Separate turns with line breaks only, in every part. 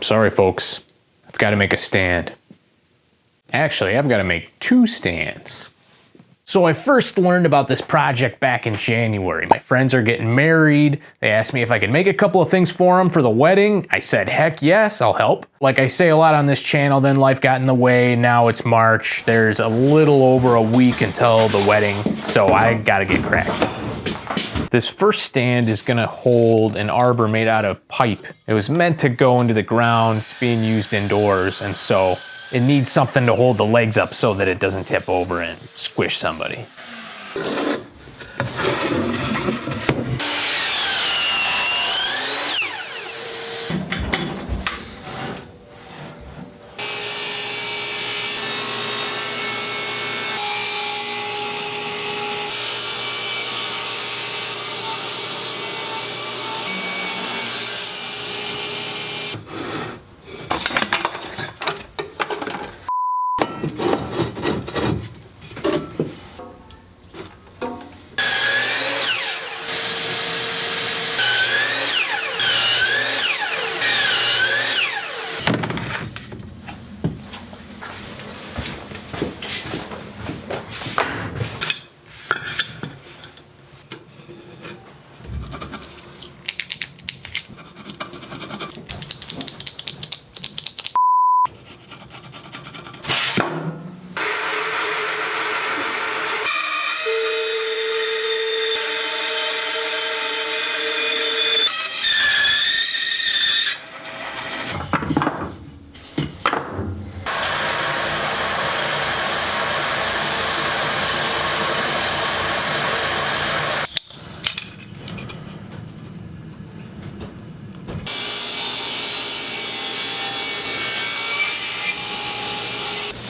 Sorry folks, I've got to make a stand. Actually, I've got to make 2 stands. So I first learned about this project back in January. My friends are getting married. They asked me if I could make a couple of things for them for the wedding. I said, heck yes, I'll help. Like I say a lot on this channel, then life got in the way. Now it's March. There's a little over a week until the wedding, so I gotta get cracking. This first stand is gonna hold an arbor made out of pipe. It was meant to go into the ground. It's being used indoors, and so it needs something to hold the legs up so that it doesn't tip over and squish somebody.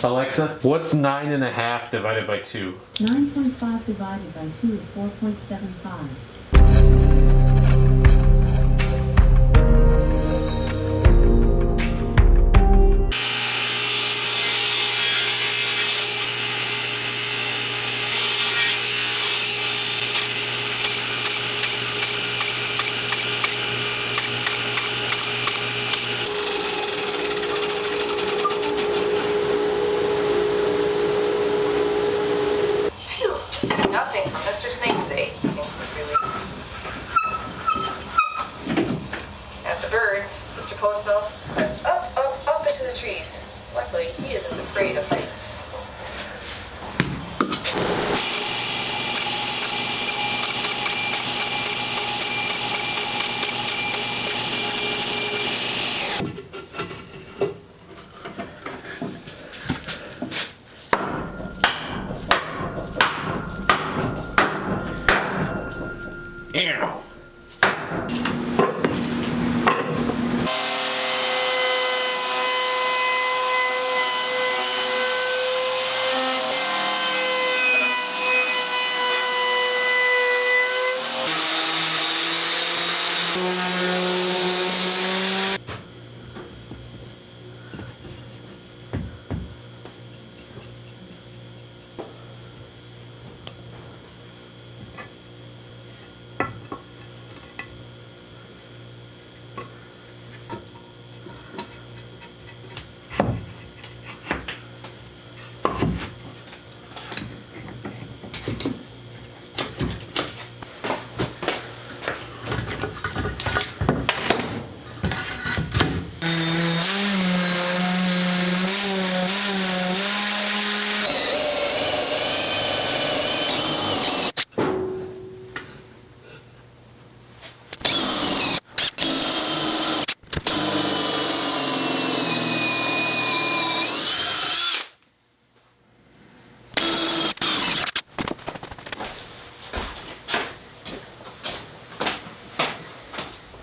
Alexa, what's 9.5 divided by 2?
9.5 divided by 2 is 4.75.
Nothing from Mr. Snake today. As the birds, Mr. Postmouse climbs up into the trees. Luckily, he isn't afraid of heights.
Ew.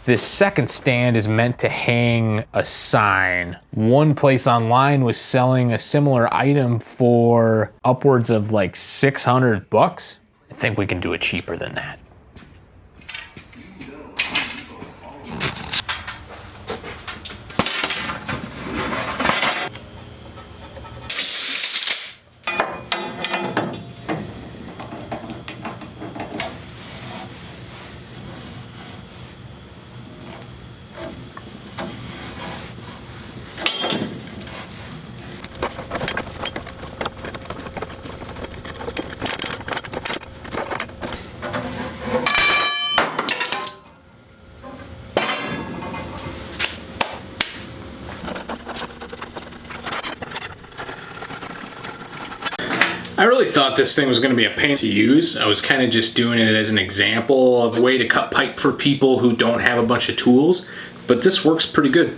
This second stand is meant to hang a sign. One place online was selling a similar item for upwards of like 600 bucks. I think we can do it cheaper than that. really thought this thing was going to be a pain to use. I was kind of just doing it as an example of a way to cut pipe for people who don't have a bunch of tools, but this works pretty good.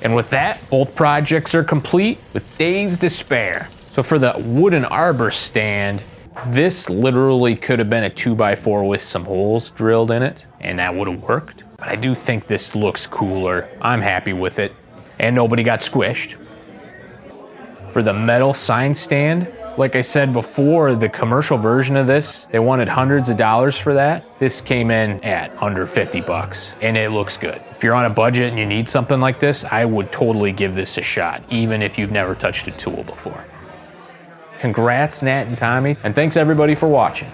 And with that, both projects are complete with days to spare. So for the wooden arbor stand, this literally could have been a 2x4 with some holes drilled in it, and that would have worked. But I do think this looks cooler. I'm happy with it, and nobody got squished. For the metal sign stand, like I said before, the commercial version of this, they wanted hundreds of dollars for that. This came in at under 50 bucks, and it looks good. If you're on a budget and you need something like this, I would totally give this a shot, even if you've never touched a tool before. Congrats, Nat and Tommy, and thanks everybody for watching.